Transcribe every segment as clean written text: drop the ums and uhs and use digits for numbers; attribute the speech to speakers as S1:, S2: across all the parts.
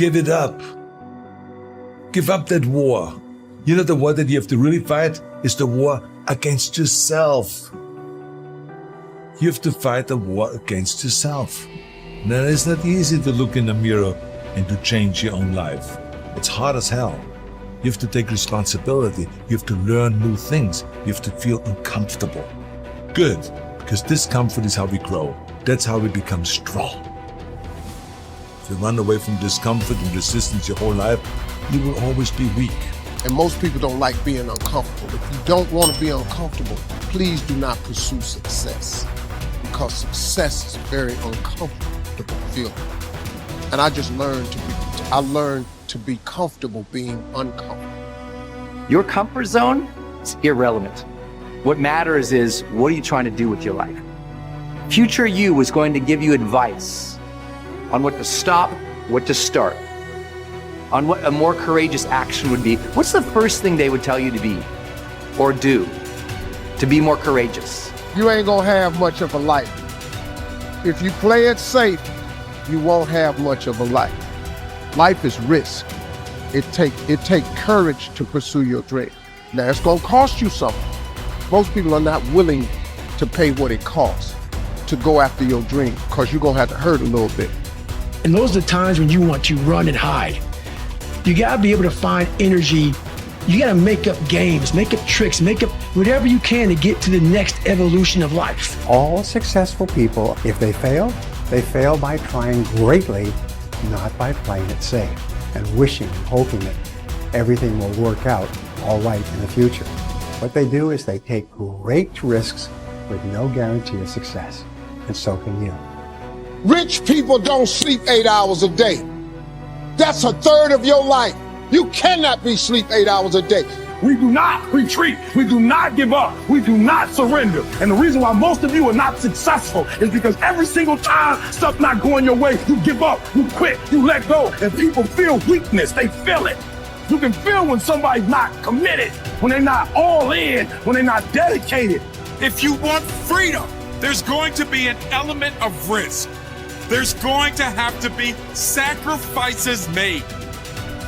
S1: Give it up. Give up that war. You know, the war that you have to really fight is the war against yourself. You have to fight a war against yourself. Now, it's not easy to look in the mirror and to change your own life. It's hard as hell. You have to take responsibility. You have to learn new things. You have to feel uncomfortable. Good, because discomfort is how we grow. That's how we become strong. If you run away from discomfort and resistance your whole life, you will always be weak.
S2: And most people don't like being uncomfortable. If you don't want to be uncomfortable, please do not pursue success, because success is a very uncomfortable feeling. And I learned to be comfortable being uncomfortable.
S3: Your comfort zone is irrelevant. What matters is, what are you trying to do with your life? Future you is going to give you advice on what to stop, what to start, on what a more courageous action would be. What's the first thing they would tell you to be or do to be more courageous?
S2: You ain't gonna have much of a life. If you play it safe, you won't have much of a life. Life is risk. It take courage to pursue your dream. Now, it's gonna cost you something. Most people are not willing to pay what it costs to go after your dream, because you're gonna have to hurt a little bit.
S4: And those are the times when you want to run and hide. You gotta be able to find energy. You gotta make up games, make up tricks, make up whatever you can to get to the next evolution of life.
S5: All successful people, if they fail by trying greatly, not by playing it safe and wishing and hoping that everything will work out all right in the future. What they do is they take great risks with no guarantee of success, and so can you.
S2: Rich people don't sleep 8 hours a day. That's a third of your life. You cannot be sleep 8 hours a day.
S6: We do not retreat. We do not give up. We do not surrender. And the reason why most of you are not successful is because every single time stuff's not going your way, you give up, you quit, you let go, and people feel weakness. They feel it. You can feel when somebody's not committed, when they're not all in, when they're not dedicated.
S7: If you want freedom, there's going to be an element of risk. There's going to have to be sacrifices made.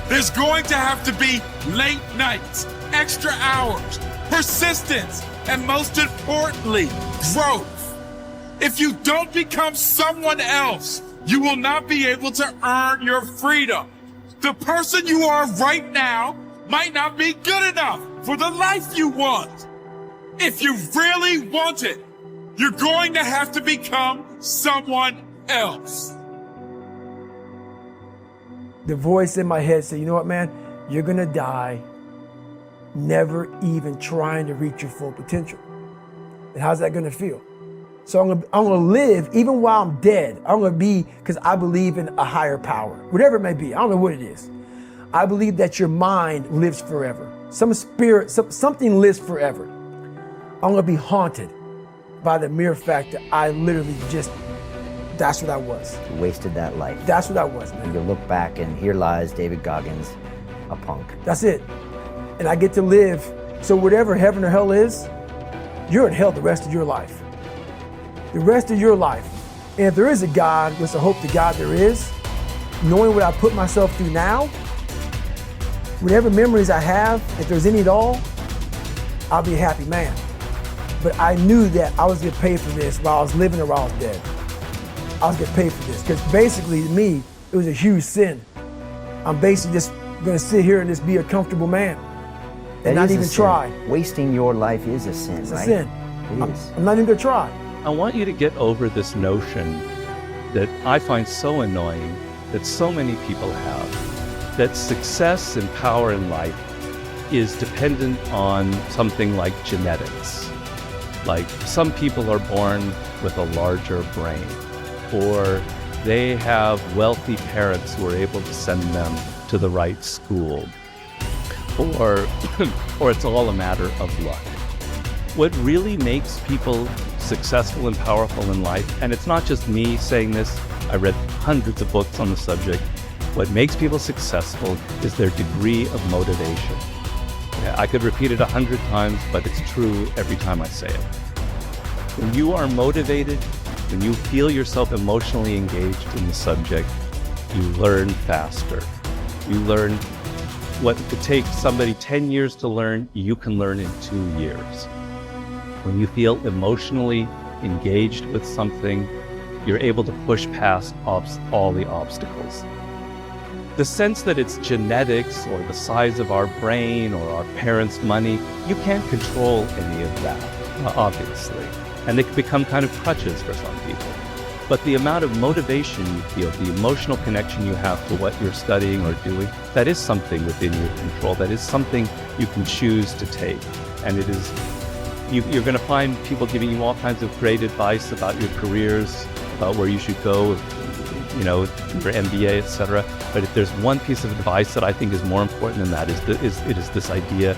S7: There's going to have to be late nights, extra hours, persistence, and most importantly, growth. If you don't become someone else, you will not be able to earn your freedom. The person you are right now might not be good enough for the life you want. If you really want it, you're going to have to become someone else.
S4: The voice in my head said, you know what, man? You're gonna die never even trying to reach your full potential. And how's that gonna feel? So I'm gonna live even while I'm dead. I'm gonna be, because I believe in a higher power, whatever it may be. I don't know what it is. I believe that your mind lives forever. Some spirit, something lives forever. I'm gonna be haunted by the mere fact that I literally just, that's what I was.
S8: You wasted that life.
S4: That's what I was, man.
S8: You look back and here lies David Goggins, a punk.
S4: That's it. And I get to live, so whatever heaven or hell is, you're in hell the rest of your life. The rest of your life. And if there is a God, which I hope to God there is, knowing what I put myself through now, whatever memories I have, if there's any at all, I'll be a happy man. But I knew that I was getting paid for this while I was living or while I was dead. I was getting paid for this, because basically to me, it was a huge sin. I'm basically just gonna sit here and just be a comfortable man and not even try.
S8: Wasting your life is a sin,
S4: It's
S8: right?
S4: a sin.
S8: It is.
S4: I'm not even gonna try.
S9: I want you to get over this notion that I find so annoying that so many people have, that success and power in life is dependent on something like genetics. Like some people are born with a larger brain, or they have wealthy parents who are able to send them to the right school, or it's all a matter of luck. What really makes people successful and powerful in life, and it's not just me saying this, I read hundreds of books on the subject, what makes people successful is their degree of motivation. I could repeat it 100 times, but it's true every time I say it. When you are motivated, when you feel yourself emotionally engaged in the subject, you learn faster. You learn what could take somebody 10 years to learn, you can learn in 2 years. When you feel emotionally engaged with something, you're able to push past all the obstacles. The sense that it's genetics or the size of our brain or our parents' money, you can't control any of that, obviously. And they can become kind of crutches for some people. But the amount of motivation you feel, the emotional connection you have to what you're studying or doing, that is something within your control. That is something you can choose to take. And it is, you're going to find people giving you all kinds of great advice about your careers, about where you should go, you know, your MBA, etc. But if there's one piece of advice that I think is more important than that, it is this idea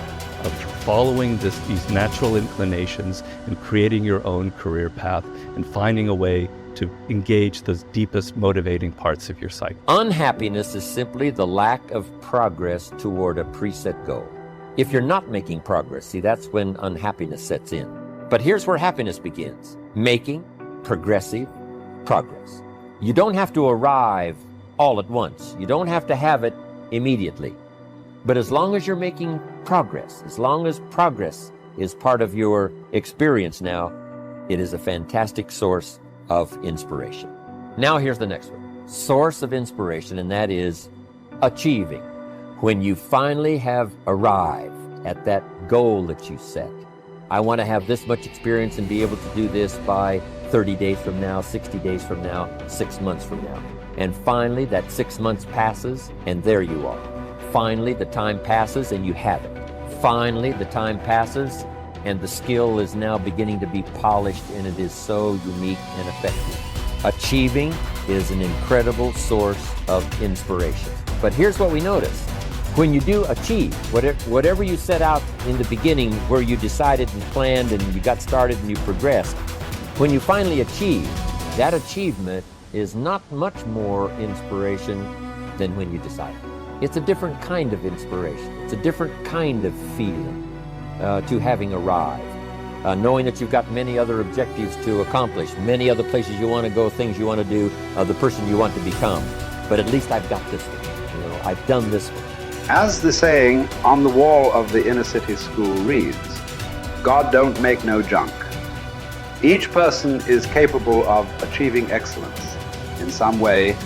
S9: of following these natural inclinations and creating your own career path and finding a way to engage those deepest motivating parts of your psyche.
S10: Unhappiness is simply the lack of progress toward a preset goal. If you're not making progress, see, that's when unhappiness sets in. But here's where happiness begins: making progressive progress. You don't have to arrive all at once. You don't have to have it immediately. But as long as you're making progress, as long as progress is part of your experience now, it is a fantastic source of inspiration. Now here's the next one. Source of inspiration, and that is achieving. When you finally have arrived at that goal that you set. I want to have this much experience and be able to do this by 30 days from now, 60 days from now, 6 months from now. And finally, that 6 months passes, and there you are. Finally, the time passes, and you have it. Finally, the time passes, and the skill is now beginning to be polished, and it is so unique and effective. Achieving is an incredible source of inspiration. But here's what we notice. When you do achieve, whatever you set out in the beginning, where you decided and planned and you got started and you progressed, when you finally achieve, that achievement is not much more inspiration than when you decided. It's a different kind of inspiration. It's a different kind of feeling to having arrived. Knowing that you've got many other objectives to accomplish, many other places you want to go, things you want to do, the person you want to become. But at least I've got this one. You know, I've done this one.
S11: As the saying on the wall of the inner city school reads, God don't make no junk. Each person is capable of achieving excellence in some way,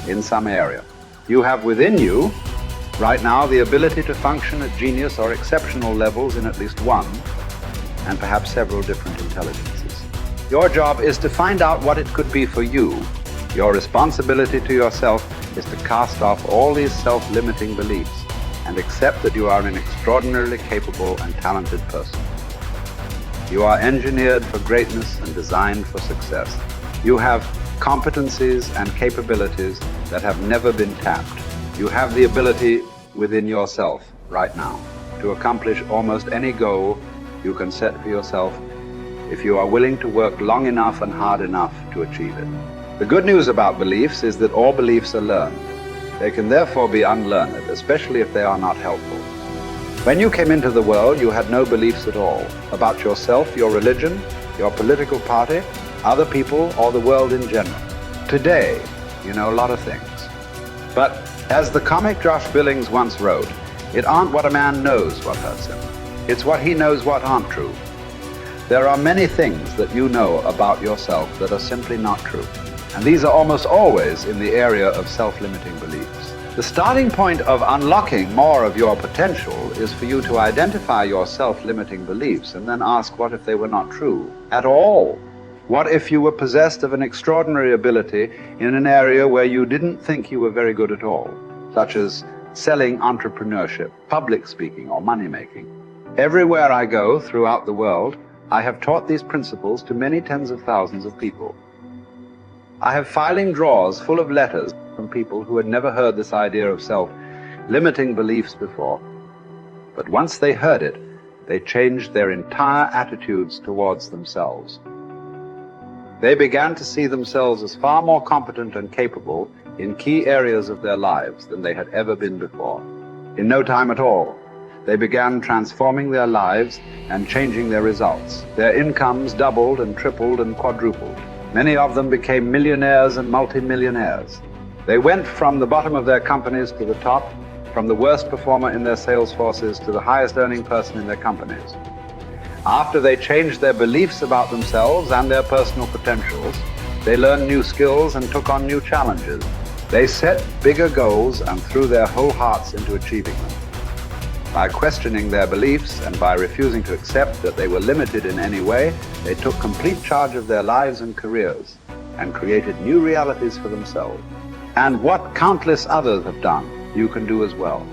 S11: in some area. You have within you, right now, the ability to function at genius or exceptional levels in at least one, and perhaps several different intelligences. Your job is to find out what it could be for you. Your responsibility to yourself is to cast off all these self-limiting beliefs and accept that you are an extraordinarily capable and talented person. You are engineered for greatness and designed for success. You have competencies and capabilities that have never been tapped. You have the ability within yourself right now to accomplish almost any goal you can set for yourself if you are willing to work long enough and hard enough to achieve it. The good news about beliefs is that all beliefs are learned. They can therefore be unlearned, especially if they are not helpful. When you came into the world, you had no beliefs at all about yourself, your religion, your political party, other people, or the world in general. Today, you know a lot of things. But as the comic Josh Billings once wrote, it aren't what a man knows what hurts him. It's what he knows what aren't true. There are many things that you know about yourself that are simply not true. And these are almost always in the area of self-limiting beliefs. The starting point of unlocking more of your potential is for you to identify your self-limiting beliefs and then ask, what if they were not true at all? What if you were possessed of an extraordinary ability in an area where you didn't think you were very good at all, such as selling, entrepreneurship, public speaking, or money-making? Everywhere I go throughout the world, I have taught these principles to many tens of thousands of people. I have filing drawers full of letters from people who had never heard this idea of self-limiting beliefs before. But once they heard it, they changed their entire attitudes towards themselves. They began to see themselves as far more competent and capable in key areas of their lives than they had ever been before. In no time at all, they began transforming their lives and changing their results. Their incomes doubled and tripled and quadrupled. Many of them became millionaires and multimillionaires. They went from the bottom of their companies to the top, from the worst performer in their sales forces to the highest earning person in their companies. After they changed their beliefs about themselves and their personal potentials, they learned new skills and took on new challenges. They set bigger goals and threw their whole hearts into achieving them. By questioning their beliefs and by refusing to accept that they were limited in any way, they took complete charge of their lives and careers and created new realities for themselves. And what countless others have done, you can do as well.